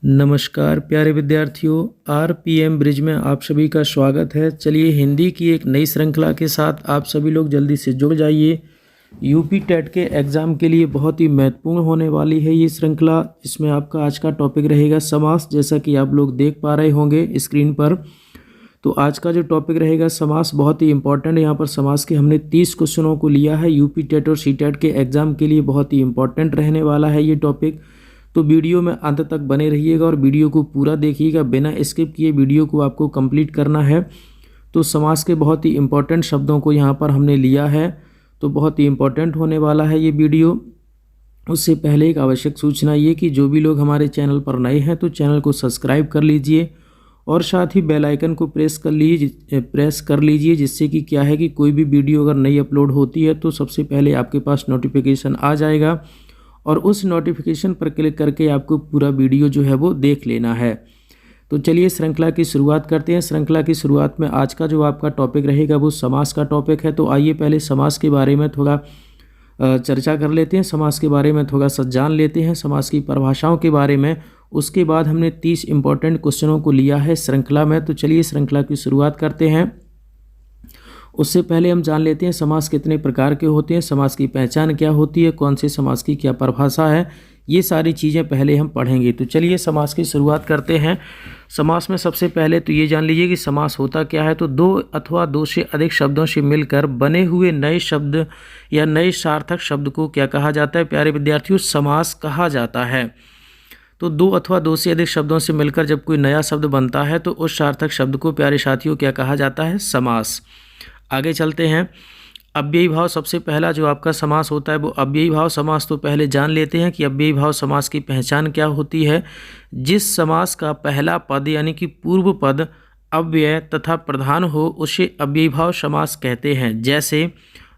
नमस्कार प्यारे विद्यार्थियों, आरपीएम ब्रिज में आप सभी का स्वागत है। चलिए हिंदी की एक नई श्रृंखला के साथ आप सभी लोग जल्दी से जुड़ जाइए। यूपी टेट के एग्ज़ाम के लिए बहुत ही महत्वपूर्ण होने वाली है ये श्रृंखला। इसमें आपका आज का टॉपिक रहेगा समास, जैसा कि आप लोग देख पा रहे होंगे स्क्रीन पर। तो आज का जो टॉपिक रहेगा समास बहुत ही इंपॉर्टेंट है। यहाँ पर समास के हमने 30 क्वेश्चनों को लिया है। यूपी टेट और सी टेट के एग्ज़ाम के लिए बहुत ही इंपॉर्टेंट रहने वाला है ये टॉपिक। तो वीडियो में अंत तक बने रहिएगा और वीडियो को पूरा देखिएगा, बिना स्किप किए वीडियो को आपको कंप्लीट करना है। तो समास के बहुत ही इंपॉर्टेंट शब्दों को यहाँ पर हमने लिया है, तो बहुत ही इंपॉर्टेंट होने वाला है ये वीडियो। उससे पहले एक आवश्यक सूचना ये कि जो भी लोग हमारे चैनल पर नए हैं तो चैनल को सब्सक्राइब कर लीजिए और साथ ही बेल आइकन को प्रेस कर लीजिए, जिससे कि क्या है कि कोई भी वीडियो अगर नई अपलोड होती है तो सबसे पहले आपके पास नोटिफिकेशन आ जाएगा और उस नोटिफिकेशन पर क्लिक करके आपको पूरा वीडियो जो है वो देख लेना है। तो चलिए श्रृंखला की शुरुआत करते हैं। श्रृंखला की शुरुआत में आज का जो आपका टॉपिक रहेगा वो समास का टॉपिक है। तो आइए पहले समास के बारे में थोड़ा चर्चा कर लेते हैं, समास के बारे में थोड़ा सा जान लेते हैं, समास की परिभाषाओं के बारे में। उसके बाद हमने 30 इंपॉर्टेंट क्वेश्चनों को लिया है श्रृंखला में। तो चलिए श्रृंखला की शुरुआत करते हैं। उससे पहले हम जान लेते हैं समास कितने प्रकार के होते हैं, समास की पहचान क्या होती है, कौन से समास की क्या परिभाषा है, ये सारी चीज़ें पहले हम पढ़ेंगे। तो चलिए समास की शुरुआत करते हैं। समास में सबसे पहले तो ये जान लीजिए कि समास होता क्या है। तो दो अथवा दो से अधिक शब्दों से मिलकर बने हुए नए शब्द या नए सार्थक शब्द को क्या कहा जाता है प्यारे विद्यार्थियों? समास कहा जाता है। तो दो अथवा दो से अधिक शब्दों से मिलकर जब कोई नया शब्द बनता है तो उस सार्थक शब्द को प्यारे साथियों क्या कहा जाता है? समास। आगे चलते हैं। अव्ययी भाव सबसे पहला जो आपका समास होता है वो अव्ययी भाव समास। तो पहले जान लेते हैं कि अव्ययी भाव समास की पहचान क्या होती है। जिस समास का पहला पद यानी कि पूर्व पद अव्यय तथा प्रधान हो उसे अव्ययी भाव समास कहते हैं। जैसे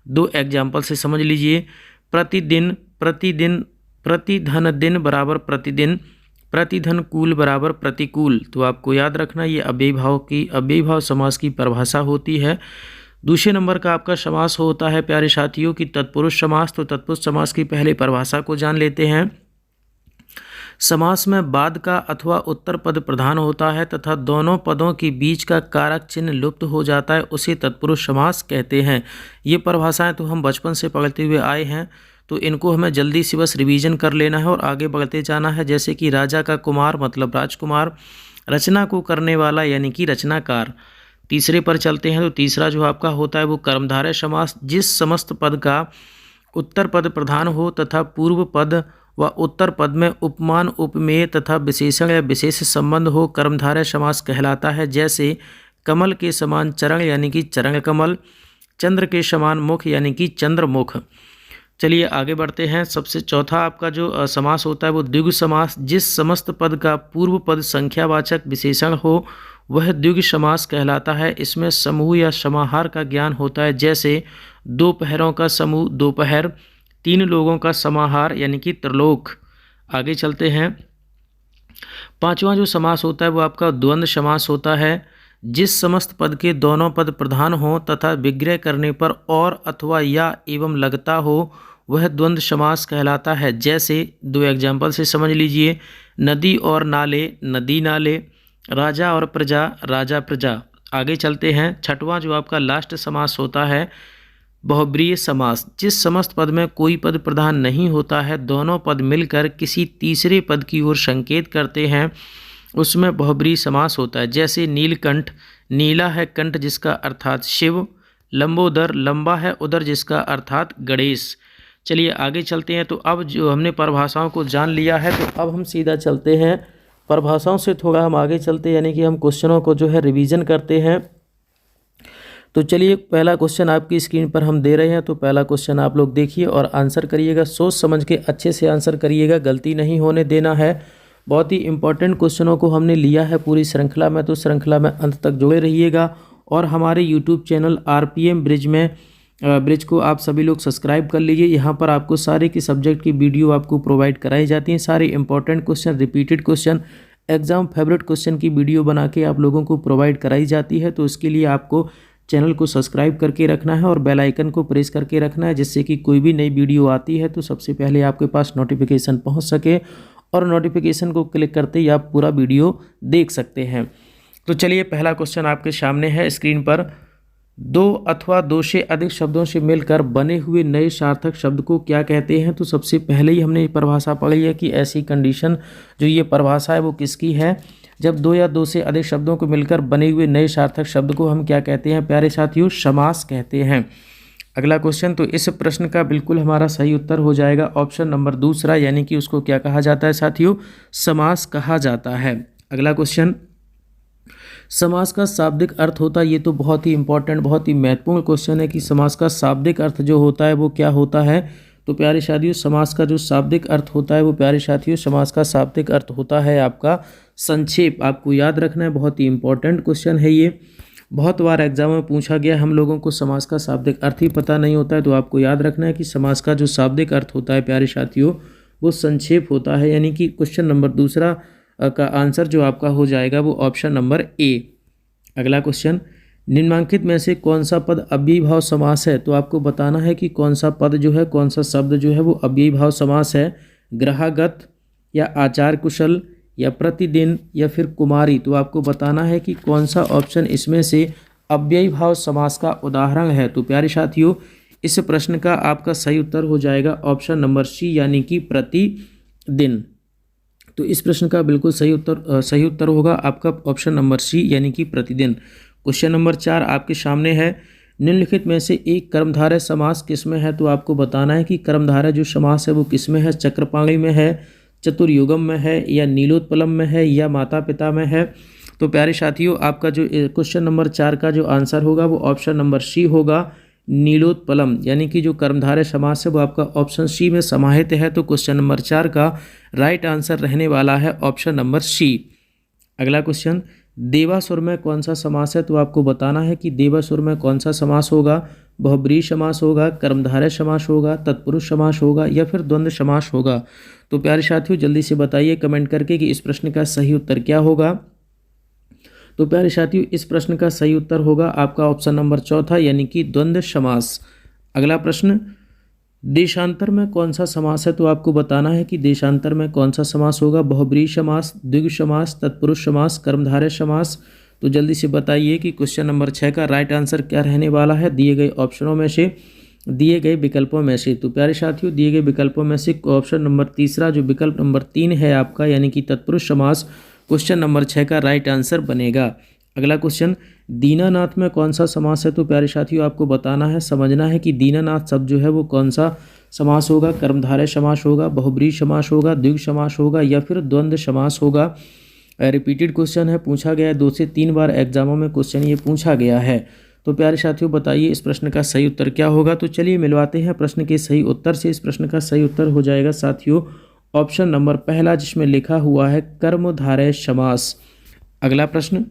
दो एग्जाम्पल से समझ लीजिए। प्रतिदिन, प्रतिदिन, प्रतिधन दिन बराबर प्रतिदिन, प्रतिधनकूल बराबर प्रतिकूल। तो आपको याद रखना ये अव्ययी भाव समास की परिभाषा होती है। दूसरे नंबर का आपका समास होता है प्यारे साथियों की तत्पुरुष समास। तो तत्पुरुष समास की पहले परिभाषा को जान लेते हैं। समास में बाद का अथवा उत्तर पद प्रधान होता है तथा दोनों पदों के बीच का कारक चिन्ह लुप्त हो जाता है, उसे तत्पुरुष समास कहते हैं। ये परिभाषाएं तो हम बचपन से पढ़ते हुए आए हैं, तो इनको हमें जल्दी से बस रिवीजन कर लेना है और आगे बढ़ते जाना है। जैसे कि राजा का कुमार मतलब राजकुमार, रचना को करने वाला यानी कि रचनाकार। तीसरे पर चलते हैं। तो तीसरा जो आपका होता है वो कर्मधारय समास। जिस समस्त पद का उत्तर पद प्रधान हो तथा पूर्व पद व उत्तर पद में उपमान, उपमेय तथा विशेषण या विशेष संबंध हो, कर्मधारय समास कहलाता है। जैसे कमल के समान चरण यानी कि चरण कमल, चंद्र के समान मुख यानी कि चंद्रमुख। चलिए आगे बढ़ते हैं। सबसे चौथा आपका जो समास होता है वो द्विगु समास। जिस समस्त पद का पूर्व पद संख्यावाचक विशेषण हो वह द्विगु समास कहलाता है। इसमें समूह या समाहार का ज्ञान होता है। जैसे दो पहरों का समूह दोपहर, तीन लोगों का समाहार यानी कि त्रिलोक। आगे चलते हैं। पांचवा जो समास होता है वो आपका द्वंद्व समास होता है। जिस समस्त पद के दोनों पद प्रधान हों तथा विग्रह करने पर और अथवा या एवं लगता हो वह द्वंद्व समास कहलाता है। जैसे दो एग्जाम्पल से समझ लीजिए। नदी और नाले, नदी नाले, राजा और प्रजा, राजा प्रजा। आगे चलते हैं। छठवां जो आपका लास्ट समास होता है बहुब्रीहि समास। जिस समस्त पद में कोई पद प्रधान नहीं होता है, दोनों पद मिलकर किसी तीसरे पद की ओर संकेत करते हैं, उसमें बहुब्रीहि समास होता है। जैसे नीलकंठ, नीला है कंठ जिसका अर्थात शिव, लंबोदर, लंबा है उदर जिसका अर्थात गणेश। चलिए आगे चलते हैं। तो अब जो हमने परिभाषाओं को जान लिया है तो अब हम सीधा चलते हैं परिभाषाओं से थोड़ा हम आगे चलते हैं, यानी कि हम क्वेश्चनों को जो है रिवीजन करते हैं। तो चलिए पहला क्वेश्चन आपकी स्क्रीन पर हम दे रहे हैं। तो पहला क्वेश्चन आप लोग देखिए और आंसर करिएगा। सोच समझ के अच्छे से आंसर करिएगा, गलती नहीं होने देना है। बहुत ही इंपॉर्टेंट क्वेश्चनों को हमने लिया है पूरी श्रृंखला में, तो श्रृंखला में अंत तक जुड़े रहिएगा। और हमारे यूट्यूब चैनल आरपीएम ब्रिज को आप सभी लोग सब्सक्राइब कर लीजिए। यहाँ पर आपको सारे की सब्जेक्ट की वीडियो आपको प्रोवाइड कराई जाती हैं। सारे important question, repeated question, exam favourite question की वीडियो बना के आप लोगों को प्रोवाइड कराई जाती है। तो इसके लिए आपको चैनल को सब्सक्राइब करके रखना है और बेल आइकन को प्रेस करके रखना है, जिससे कि कोई भी नई वीडियो आती है तो सबसे पहले आपके पास नोटिफिकेशन पहुंच सके और नोटिफिकेशन को क्लिक करते ही आप पूरा वीडियो देख सकते हैं। तो चलिए पहला क्वेश्चन आपके सामने है स्क्रीन पर। दो अथवा दो से अधिक शब्दों से मिलकर बने हुए नए सार्थक शब्द को क्या कहते हैं? तो सबसे पहले ही हमने परिभाषा पढ़ी है कि ऐसी कंडीशन जो ये परिभाषा है वो किसकी है, जब दो या दो से अधिक शब्दों को मिलकर बने हुए नए सार्थक शब्द को हम क्या कहते हैं प्यारे साथियों? समास कहते हैं। अगला क्वेश्चन, तो इस प्रश्न का बिल्कुल हमारा सही उत्तर हो जाएगा ऑप्शन नंबर दूसरा, यानी कि उसको क्या कहा जाता है साथियों? समास कहा जाता है। अगला क्वेश्चन, समास का शाब्दिक अर्थ होता है, ये तो बहुत ही इंपॉर्टेंट बहुत ही महत्वपूर्ण क्वेश्चन है कि समास का शाब्दिक अर्थ जो होता है वो क्या होता है? तो प्यारे साथियों समास का जो शाब्दिक अर्थ होता है वो प्यारे साथियों समास का शाब्दिक अर्थ होता है आपका संक्षेप। आपको याद रखना है, बहुत ही इंपॉर्टेंट क्वेश्चन है ये, बहुत बार एग्जाम में पूछा गया। हम लोगों को समास का शाब्दिक अर्थ ही पता नहीं होता है, तो आपको याद रखना है कि समास का जो शाब्दिक अर्थ होता है प्यारे साथियों वो संक्षेप होता है, यानी कि क्वेश्चन नंबर दूसरा का आंसर जो आपका हो जाएगा वो ऑप्शन नंबर ए। अगला क्वेश्चन, निम्नलिखित में से कौन सा पद अव्ययीभाव समास है? तो आपको बताना है कि कौन सा पद जो है, कौन सा शब्द जो है वो अव्ययीभाव समास है। ग्रहागत या आचार कुशल या प्रतिदिन या फिर कुमारी। तो आपको बताना है कि कौन सा ऑप्शन इसमें से अव्ययीभाव समास का उदाहरण है। तो प्यारे साथियों इस प्रश्न का आपका सही उत्तर हो जाएगा ऑप्शन नंबर सी, यानी कि प्रतिदिन। तो इस प्रश्न का बिल्कुल सही उत्तर होगा आपका ऑप्शन नंबर सी, यानी कि प्रतिदिन। क्वेश्चन नंबर 4 आपके सामने है, निम्नलिखित में से एक कर्मधारय समास किसमें है? तो आपको बताना है कि कर्मधारय जो समास है वो किसमें है? चक्रपाणी में है, चतुर्युगम में है, या नीलोत्पलम में है, या माता पिता में है। तो प्यारे साथियों आपका जो क्वेश्चन नंबर 4 का जो आंसर होगा वो ऑप्शन नंबर सी होगा, नीलोत्पलम, यानी कि जो कर्मधारय समास है वो आपका ऑप्शन सी में समाहित है। तो क्वेश्चन नंबर 4 का राइट आंसर रहने वाला है ऑप्शन नंबर सी। अगला क्वेश्चन, देवासुर में कौन सा समास है? तो आपको बताना है कि देवासुर में कौन सा समास होगा? बहुब्रीहि समास होगा, कर्मधारय समास होगा, तत्पुरुष समास होगा, या फिर द्वंद्व समास होगा। तो प्यारे साथियों जल्दी से बताइए कमेंट करके कि इस प्रश्न का सही उत्तर क्या होगा। तो प्यारे साथियों इस प्रश्न का सही उत्तर होगा आपका ऑप्शन नंबर चौथा, यानी कि द्वंद्व समास। अगला प्रश्न, देशांतर में कौन सा समास है? तो आपको बताना है कि देशांतर में कौन सा समास होगा? बहुब्रीहि समास, द्विगु समास, तत्पुरुष समास, कर्मधारय समास। तो जल्दी से बताइए कि क्वेश्चन नंबर 6 का राइट आंसर क्या रहने वाला है दिए गए ऑप्शनों में से, दिए गए विकल्पों में से। तो प्यारे साथियों दिए गए विकल्पों में से ऑप्शन नंबर तीसरा जो विकल्प नंबर 3 है आपका, यानी कि तत्पुरुष समास, क्वेश्चन नंबर 6 का राइट आंसर बनेगा। अगला क्वेश्चन, दीनानाथ में कौन सा समास है? तो प्यारे साथियों आपको बताना है, समझना है कि दीनानाथ शब्द जो है वो कौन सा समास होगा? कर्मधारय समास होगा, बहुब्रीहि समास होगा, द्विगु समास होगा, या फिर द्वंद्व समास होगा। रिपीटेड क्वेश्चन है, पूछा गया है 2 से 3 बार एग्जामों में क्वेश्चन ये पूछा गया है। तो प्यारे साथियों बताइए इस प्रश्न का सही उत्तर क्या होगा। तो चलिए मिलवाते हैं प्रश्न के सही उत्तर से। इस प्रश्न का सही उत्तर हो जाएगा साथियों ऑप्शन नंबर पहला, जिसमें लिखा हुआ है कर्मधारय समास। अगला प्रश्न,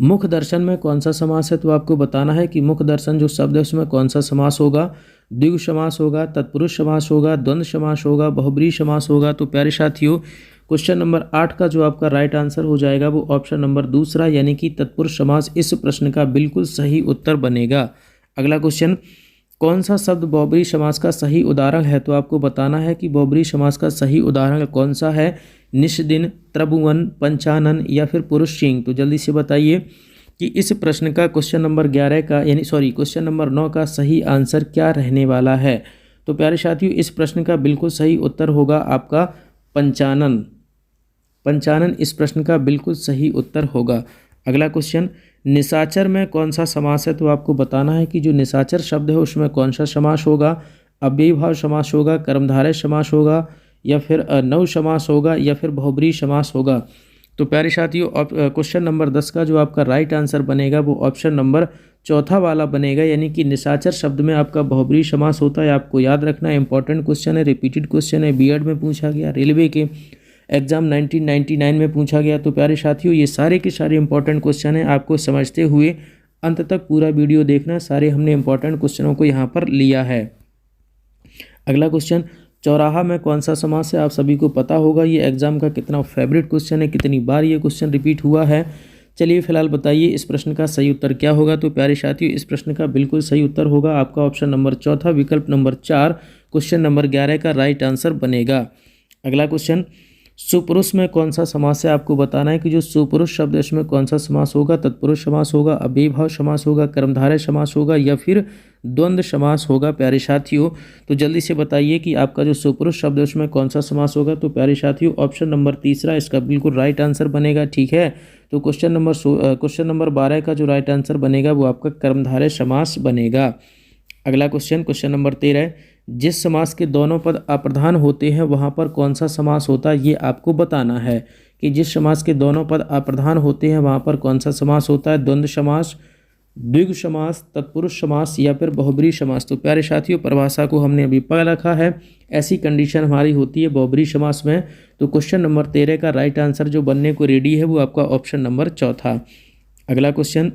मुख दर्शन में कौन सा समास है? तो आपको बताना है कि मुख दर्शन जो शब्द है उसमें कौन सा समास होगा? द्विगु समास होगा, तत्पुरुष समास होगा, द्वंद्व समास होगा, बहुब्रीहि समास होगा। तो प्यारे साथियों क्वेश्चन नंबर 8 का जो आपका राइट आंसर हो जाएगा वो ऑप्शन नंबर दूसरा, यानी कि तत्पुरुष समास इस प्रश्न का बिल्कुल सही उत्तर बनेगा। अगला क्वेश्चन, कौन सा शब्द बहुब्रीहि समास का सही उदाहरण है? तो आपको बताना है कि बहुब्रीहि समास का सही उदाहरण कौन सा है? निष्दिन, त्रिभुवन, पंचानन, या फिर पुरुष सिंह। तो जल्दी से बताइए कि इस प्रश्न का क्वेश्चन नंबर 11 का क्वेश्चन नंबर 9 का सही आंसर क्या रहने वाला है। तो प्यारे साथियों इस प्रश्न का बिल्कुल सही उत्तर होगा आपका पंचानन। पंचानन इस प्रश्न का बिल्कुल सही उत्तर होगा। अगला क्वेश्चन, निशाचर में कौन सा समास है? तो आपको बताना है कि जो निशाचर शब्द है उसमें कौन सा समास होगा? अव्ययीभाव समास होगा, कर्मधारय समास होगा, या फिर नव समास होगा, या फिर बहुब्रीहि समास होगा। तो प्यारे साथियों क्वेश्चन नंबर 10 का जो आपका राइट आंसर बनेगा वो ऑप्शन नंबर चौथा वाला बनेगा, यानी कि निशाचर शब्द में आपका बहुब्रीहि समास होता है। आपको याद रखना है, इंपॉर्टेंट क्वेश्चन है, रिपीटेड क्वेश्चन है, बीएड में पूछा गया, रेलवे के एग्जाम 1999 में पूछा गया। तो प्यारे साथियों ये सारे के सारे इंपॉर्टेंट क्वेश्चन हैं, आपको समझते हुए अंत तक पूरा वीडियो देखना। सारे हमने इंपॉर्टेंट क्वेश्चनों को यहाँ पर लिया है। अगला क्वेश्चन, चौराहा में कौन सा समास है? आप सभी को पता होगा, ये एग्जाम का कितना फेवरेट क्वेश्चन है, कितनी बार ये क्वेश्चन रिपीट हुआ है। चलिए फिलहाल बताइए इस प्रश्न का सही उत्तर क्या होगा। तो प्यारे साथियों इस प्रश्न का बिल्कुल सही उत्तर होगा आपका ऑप्शन नंबर चौथा, विकल्प नंबर 4, क्वेश्चन नंबर 11 का राइट आंसर बनेगा। अगला क्वेश्चन, सुपुरुष में कौन सा समास है, आपको बताना है कि जो सुपुरुष शब्द है उसमें कौन सा समास होगा, तत्पुरुष समास होगा, अव्ययीभाव समास होगा, कर्मधारय समास होगा या फिर द्वंद्व समास होगा। प्यारे साथियों, तो जल्दी से बताइए कि आपका जो सुपुरुष शब्द है उसमें कौन सा समास होगा। तो प्यारे साथियों, ऑप्शन नंबर तीसरा इसका बिल्कुल राइट आंसर बनेगा। ठीक है, तो क्वेश्चन नंबर 12 का जो राइट आंसर बनेगा वो आपका कर्मधारय समास बनेगा। अगला क्वेश्चन, क्वेश्चन नंबर 13, जिस समास के दोनों पद अप्रधान होते हैं वहाँ पर कौन सा समास होता है, ये आपको बताना है कि जिस समास के दोनों पद अप्रधान होते हैं वहाँ पर कौन सा समास होता है। द्वंद्व समास, द्विगु समास, तत्पुरुष समास या फिर बहुब्रीहि समास। तो प्यारे साथियों, परिभाषा को हमने अभी पढ़ रखा है, ऐसी कंडीशन हमारी होती है बहुब्रीहि समास में। तो क्वेश्चन नंबर 13 का राइट आंसर जो बनने को रेडी है वो आपका ऑप्शन नंबर चौथा। अगला क्वेश्चन,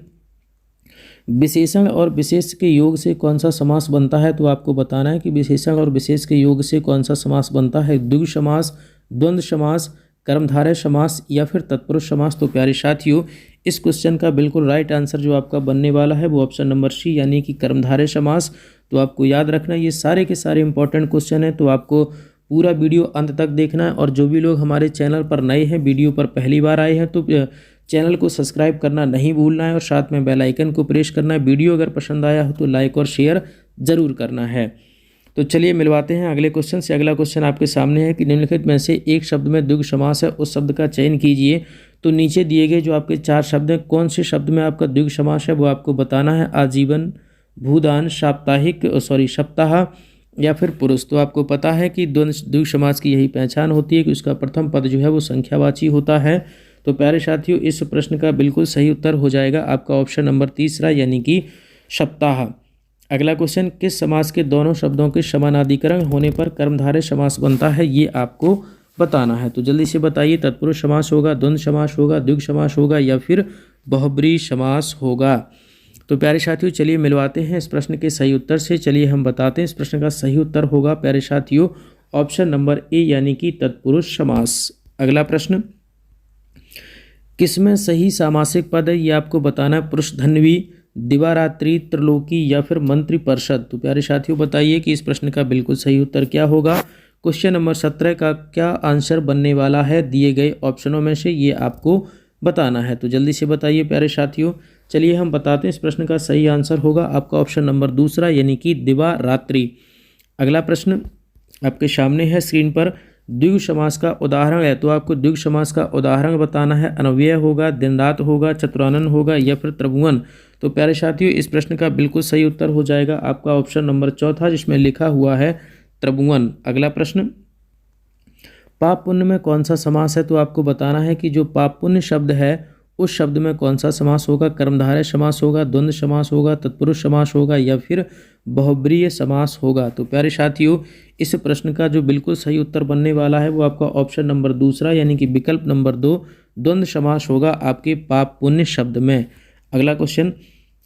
विशेषण और विशेष के योग से कौन सा समास बनता है। तो आपको बताना है कि विशेषण और विशेष के योग से कौन सा समास बनता है। द्विगु समास, द्वंद्व समास, कर्मधारय समास या फिर तत्पुरुष समास। तो प्यारे साथियों, इस क्वेश्चन का बिल्कुल राइट आंसर जो आपका बनने वाला है वो ऑप्शन नंबर सी यानी कि कर्मधारय समास। तो आपको याद रखना ये सारे के सारे इंपॉर्टेंट क्वेश्चन हैं, तो आपको पूरा वीडियो अंत तक देखना है। और जो भी लोग हमारे चैनल पर नए हैं, वीडियो पर पहली बार आए हैं, तो चैनल को सब्सक्राइब करना नहीं भूलना है और साथ में बेल आइकन को प्रेस करना है। वीडियो अगर पसंद आया हो तो लाइक और शेयर ज़रूर करना है। तो चलिए मिलवाते हैं अगले क्वेश्चन से। अगला क्वेश्चन आपके सामने है कि निम्नलिखित में से एक शब्द में द्विगु समास है, उस शब्द का चयन कीजिए। तो नीचे दिए गए जो आपके 4 शब्द हैं, कौन से शब्द में आपका द्विगु समास है वो आपको बताना है। आजीवन, भूदान, सप्ताह या फिर पुरुष। तो आपको पता है कि द्विगु समास की यही पहचान होती है कि उसका प्रथम पद जो है वो संख्यावाची होता है। तो प्यारे साथियों, इस प्रश्न का बिल्कुल सही उत्तर हो जाएगा आपका ऑप्शन नंबर तीसरा यानी कि सप्ताह। अगला क्वेश्चन, किस समास के दोनों शब्दों के समानाधिकरण होने पर कर्मधारय समास बनता है, ये आपको बताना है। तो जल्दी से बताइए, तत्पुरुष समास होगा, द्वंद्व समास होगा, द्विगु समास होगा या फिर बहुब्रीहि समास होगा। तो प्यारे साथियों, चलिए मिलवाते हैं इस प्रश्न के सही उत्तर से। चलिए हम बताते हैं इस प्रश्न का सही उत्तर होगा प्यारे साथियों ऑप्शन नंबर ए यानी कि तत्पुरुष समास। अगला प्रश्न, किसमें सही सामासिक पद है, ये आपको बताना है। पुरुष धन्वी, दिवारात्रि, त्रिलोकी या फिर मंत्री परिषद। तो प्यारे साथियों बताइए कि इस प्रश्न का बिल्कुल सही उत्तर क्या होगा। क्वेश्चन नंबर 17 का क्या आंसर बनने वाला है दिए गए ऑप्शनों में से, ये आपको बताना है। तो जल्दी से बताइए प्यारे साथियों। चलिए हम बताते हैं इस प्रश्न का सही आंसर होगा आपका ऑप्शन नंबर दूसरा यानी कि दिवारात्रि। अगला प्रश्न आपके सामने है स्क्रीन पर, द्विगु समास का उदाहरण है। तो आपको द्विगु समास का उदाहरण बताना है। अनव्यय होगा, दिन रात होगा, चतुरानन होगा या फिर त्रिभुवन। तो प्यारे साथियों, इस प्रश्न का बिल्कुल सही उत्तर हो जाएगा आपका ऑप्शन नंबर चौथा जिसमें लिखा हुआ है त्रिभुवन। अगला प्रश्न, पाप पुण्य में कौन सा समास है। तो आपको बताना है कि जो पाप पुण्य शब्द है उस शब्द में कौन सा समास होगा। कर्मधारय समास होगा, द्वंद्व समास होगा, तत्पुरुष समास होगा या फिर बहुब्रीहि समास होगा। तो प्यारे साथियों, इस प्रश्न का जो बिल्कुल सही उत्तर बनने वाला है वो आपका ऑप्शन नंबर दूसरा यानी कि विकल्प नंबर 2 द्वंद्व समास होगा आपके पाप पुण्य शब्द में। अगला क्वेश्चन,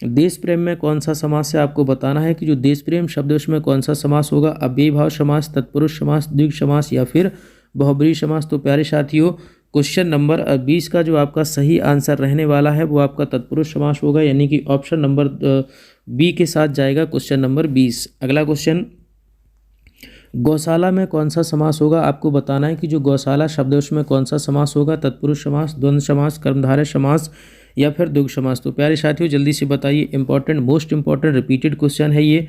देश प्रेम में कौन सा समास है। आपको बताना है कि जो देश प्रेम शब्द है उसमें कौन सा समास होगा। अव्ययीभाव समास, तत्पुरुष समास, द्विगु समास या फिर बहुब्रीहि समास। तो प्यारे साथियों, क्वेश्चन नंबर 20 का जो आपका सही आंसर रहने वाला है वो आपका तत्पुरुष समास होगा यानी कि ऑप्शन नंबर बी के साथ जाएगा क्वेश्चन नंबर 20। अगला क्वेश्चन, गौशाला में कौन सा समास होगा। आपको बताना है कि जो गौशाला शब्द है उसमें कौन सा समास होगा। तत्पुरुष समास, द्वंद्व समास, कर्मधारय समास या फिर द्विगु समास। तो प्यारे साथियों जल्दी से बताइए, important most important repeated question है ये।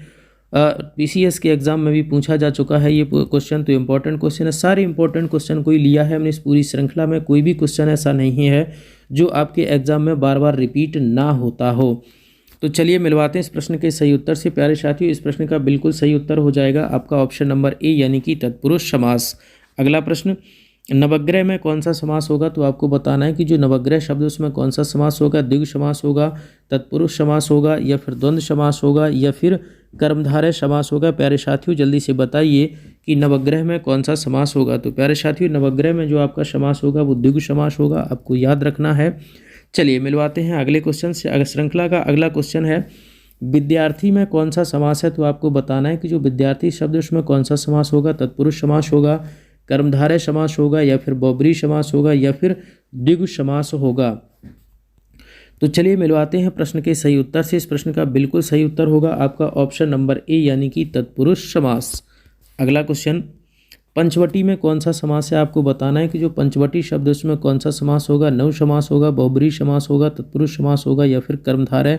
पीसीएस के एग्जाम में भी पूछा जा चुका है ये क्वेश्चन, तो इंपॉर्टेंट क्वेश्चन है। सारे इंपॉर्टेंट क्वेश्चन कोई लिया है हमने इस पूरी श्रृंखला में, कोई भी क्वेश्चन ऐसा नहीं है जो आपके एग्जाम में बार बार रिपीट ना होता हो। तो चलिए मिलवाते हैं इस प्रश्न के सही उत्तर से। प्यारे साथियों, इस प्रश्न का बिल्कुल सही उत्तर हो जाएगा आपका ऑप्शन नंबर ए यानी कि तत्पुरुष समास। अगला प्रश्न, नवग्रह में कौन सा समास होगा। तो आपको बताना है कि जो नवग्रह शब्द उसमें कौन सा समास होगा। द्विगु समास होगा, तत्पुरुष समास होगा या फिर द्वंद्व समास होगा या फिर कर्मधारय समास होगा। प्यारे साथियों जल्दी से बताइए कि नवग्रह में कौन सा समास होगा। तो प्यारे साथियों, नवग्रह में जो आपका समास होगा वो द्विगु समास होगा, आपको याद रखना है। चलिए मिलवाते हैं अगले क्वेश्चन से। अगर श्रृंखला का अगला क्वेश्चन है, विद्यार्थी में कौन सा समास है। तो आपको बताना है कि जो विद्यार्थी शब्द उसमें कौन सा समास होगा। तत्पुरुष समास होगा, कर्मधारय समास होगा या फिर बहुब्रीहि समास होगा या फिर द्विगु समास होगा। तो चलिए मिलवाते हैं प्रश्न के सही उत्तर से। इस प्रश्न का बिल्कुल सही उत्तर होगा आपका ऑप्शन नंबर ए यानी कि तत्पुरुष समास। अगला क्वेश्चन, पंचवटी में कौन सा समास है, आपको बताना है कि जो पंचवटी शब्द है उसमें कौन सा समास होगा, नव समास होगा, बहुब्रीहि समास होगा, तत्पुरुष समास होगा या फिर कर्मधारय।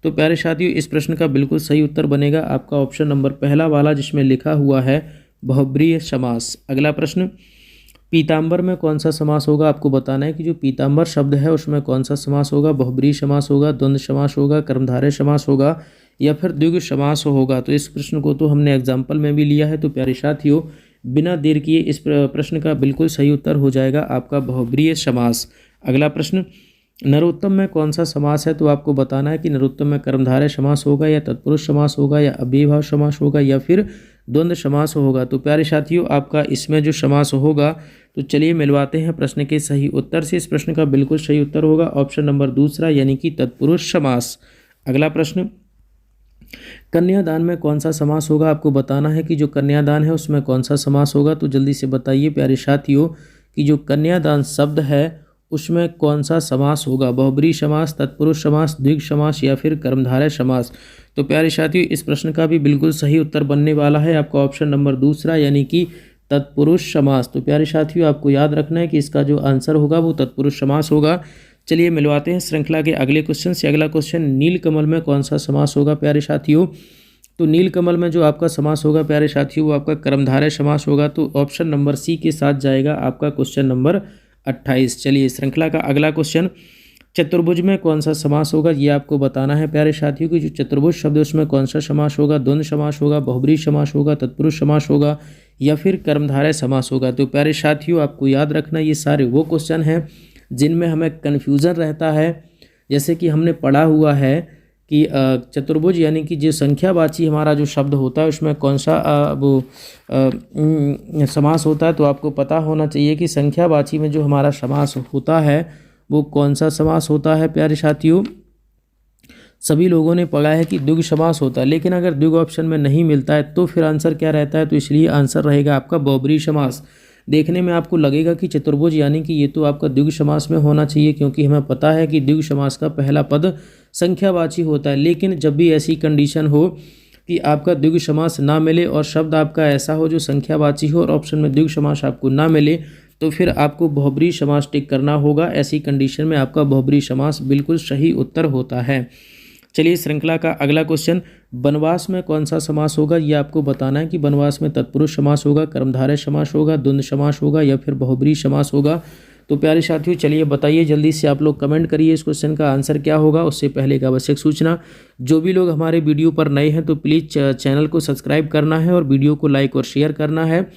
तो प्यारे साथियों, इस प्रश्न का बिल्कुल सही उत्तर बनेगा आपका ऑप्शन नंबर पहला वाला, जिसमें लिखा हुआ है बहुब्रीहि समास। अगला प्रश्न, पीताम्बर में कौन सा समास होगा, आपको बताना है कि जो पीताम्बर शब्द है उसमें कौन सा समास होगा, बहुब्रीहि समास होगा, द्वंद्व समास होगा, कर्मधारय समास होगा या फिर द्विगु समास होगा। तो इस प्रश्न को तो हमने एग्जाम्पल में भी लिया है। तो प्यारे साथियों, बिना देर किए इस प्रश्न का बिल्कुल सही उत्तर हो जाएगा आपका बहुब्रीहि समास। अगला प्रश्न, नरोत्तम में कौन सा समास है, तो आपको बताना है कि नरोत्तम में कर्मधारय समास होगा या तत्पुरुष समास होगा या अव्ययीभाव समास होगा या फिर द्वंद्व समास होगा। तो प्यारे साथियों, आपका इसमें जो समास होगा, तो चलिए मिलवाते हैं प्रश्न के सही उत्तर से। इस प्रश्न का बिल्कुल सही उत्तर होगा ऑप्शन नंबर दूसरा, यानी कि तत्पुरुष समास। अगला प्रश्न, कन्यादान में कौन सा समास होगा, आपको बताना है कि जो कन्यादान है उसमें कौन सा समास होगा। तो जल्दी से बताइए प्यारे साथियों कि जो कन्यादान शब्द है उसमें कौन सा समास होगा, बहुब्रीहि समास, तत्पुरुष समास, द्विगु समास या फिर कर्मधारय समास। तो प्यारे साथियों, इस प्रश्न का भी बिल्कुल सही उत्तर बनने वाला है आपका ऑप्शन नंबर दूसरा, यानी कि तत्पुरुष समास। तो प्यारे साथियों, आपको याद रखना है कि इसका जो आंसर होगा वो तत्पुरुष समास होगा। चलिए मिलवाते हैं श्रृंखला के अगले क्वेश्चन से। अगला क्वेश्चन, नीलकमल में कौन सा समास होगा प्यारे साथियों। तो नीलकमल में जो आपका समास होगा प्यारे साथियों, वो आपका कर्मधारय समास होगा। तो ऑप्शन नंबर सी के साथ जाएगा आपका क्वेश्चन नंबर 28। चलिए श्रृंखला का अगला क्वेश्चन, चतुर्भुज में कौन सा समास होगा, ये आपको बताना है प्यारे साथियों कि जो चतुर्भुज शब्द है उसमें कौन सा समास होगा, द्वंद्व समास होगा, बहुब्रीहि समास होगा, तत्पुरुष समास होगा या फिर कर्मधारय समास होगा। तो प्यारे साथियों, आपको याद रखना ये सारे वो क्वेश्चन हैं जिनमें हमें कन्फ्यूज़न रहता है। जैसे कि हमने पढ़ा हुआ है कि चतुर्भुज यानी कि जो संख्यावाची हमारा जो शब्द होता है उसमें कौन सा समास होता है। तो आपको पता होना चाहिए कि संख्यावाची में जो हमारा समास होता है वो कौन सा समास होता है प्यारे साथियों। सभी लोगों ने पढ़ा है कि द्विगु समास होता है, लेकिन अगर द्विगु ऑप्शन में नहीं मिलता है तो फिर आंसर क्या रहता है, तो इसलिए आंसर रहेगा आपका बहुब्रीहि समास। देखने में आपको लगेगा कि चतुर्भुज यानी कि ये तो आपका द्विगु समास में होना चाहिए, क्योंकि हमें पता है कि द्विगु समास का पहला पद संख्यावाची होता है। लेकिन जब भी ऐसी कंडीशन हो कि आपका द्विगु समास ना मिले और शब्द आपका ऐसा हो जो संख्यावाची हो और ऑप्शन में द्विगु समास आपको ना मिले, तो फिर आपको बहुब्रीहि समास टिक करना होगा। ऐसी कंडीशन में आपका बहुब्रीहि समास बिल्कुल सही उत्तर होता है। चलिए श्रृंखला का अगला क्वेश्चन, वनवास में कौन सा समास होगा, ये आपको बताना है कि वनवास में तत्पुरुष समास होगा, कर्मधारय समास होगा, द्वंद्व समास होगा या फिर बहुब्रीहि समास होगा। तो प्यारे साथियों, चलिए बताइए जल्दी से, आप लोग कमेंट करिए इस क्वेश्चन का आंसर क्या होगा। उससे पहले एक आवश्यक सूचना, जो भी लोग हमारे वीडियो पर नए हैं तो प्लीज़ चैनल को सब्सक्राइब करना है और वीडियो को लाइक और शेयर करना है।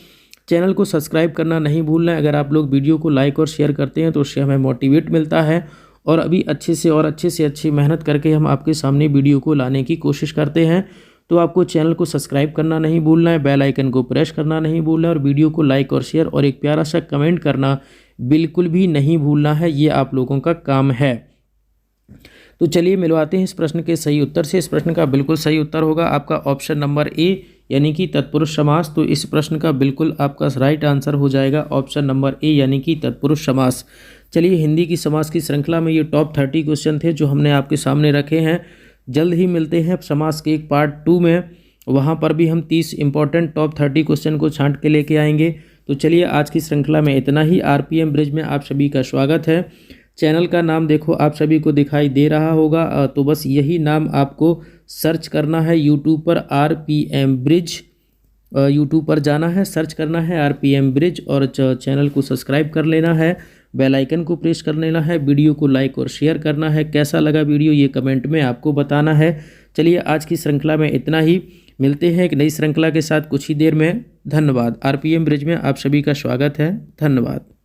चैनल को सब्सक्राइब करना नहीं भूलना है। अगर आप लोग वीडियो को लाइक और शेयर करते हैं तो उससे हमें मोटिवेट मिलता है और अभी अच्छे से अच्छी मेहनत करके हम आपके सामने वीडियो को लाने की कोशिश करते हैं। तो आपको चैनल को सब्सक्राइब करना नहीं भूलना है, बेल आइकन को प्रेस करना नहीं भूलना है और वीडियो को लाइक और शेयर और एक प्यारा सा कमेंट करना बिल्कुल भी नहीं भूलना है। ये आप लोगों का काम है। तो चलिए मिलवाते हैं इस प्रश्न के सही उत्तर से। इस प्रश्न का बिल्कुल सही उत्तर होगा आपका ऑप्शन नंबर ए, यानी कि तत्पुरुष समास। तो इस प्रश्न का बिल्कुल आपका राइट आंसर हो जाएगा ऑप्शन नंबर ए, यानी कि तत्पुरुष समास। चलिए हिंदी की समास की श्रृंखला में ये टॉप 30 क्वेश्चन थे जो हमने आपके सामने रखे हैं। जल्द ही मिलते हैं समास के एक पार्ट 2 में, वहाँ पर भी हम 30 इंपॉर्टेंट टॉप 30 क्वेश्चन को छांट के लेके आएंगे। तो चलिए आज की श्रृंखला में इतना ही। आरपीएम ब्रिज में आप सभी का स्वागत है। चैनल का नाम देखो आप सभी को दिखाई दे रहा होगा, तो बस यही नाम आपको सर्च करना है यूट्यूब पर, आरपीएम ब्रिज। यूट्यूब पर जाना है, सर्च करना है आरपीएम ब्रिज और चैनल को सब्सक्राइब कर लेना है, बेल आइकन को प्रेस कर लेना है, वीडियो को लाइक और शेयर करना है। कैसा लगा वीडियो ये कमेंट में आपको बताना है। चलिए आज की श्रृंखला में इतना ही, मिलते हैं एक नई श्रृंखला के साथ कुछ ही देर में। धन्यवाद। आरपीएम ब्रिज में आप सभी का स्वागत है। धन्यवाद।